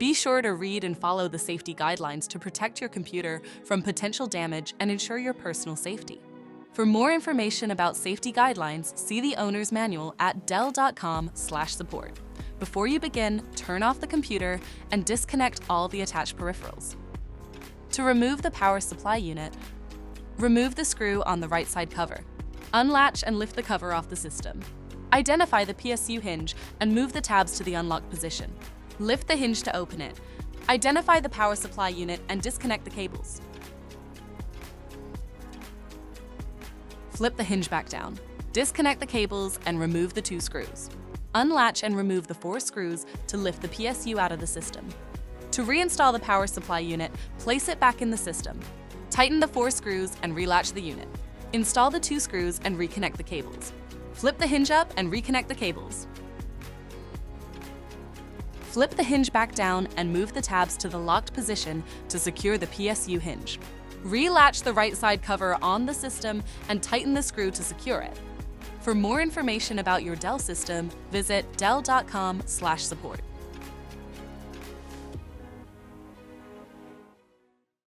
Be sure to read and follow the safety guidelines to protect your computer from potential damage and ensure your personal safety. For more information about safety guidelines, see the owner's manual at dell.com/support. Before you begin, turn off the computer and disconnect all the attached peripherals. To remove the power supply unit, remove the screw on the right side cover. Unlatch and lift the cover off the system. Identify the PSU hinge and move the tabs to the unlocked position. Lift the hinge to open it. Identify the power supply unit and disconnect the cables. Flip the hinge back down. Disconnect the cables and remove the 2 screws. Unlatch and remove the 4 screws to lift the PSU out of the system. To reinstall the power supply unit, place it back in the system. Tighten the 4 screws and relatch the unit. Install the 2 screws and reconnect the cables. Flip the hinge up and reconnect the cables. Flip the hinge back down and move the tabs to the locked position to secure the PSU hinge. Relatch the right side cover on the system and tighten the screw to secure it. For more information about your Dell system, visit dell.com/support.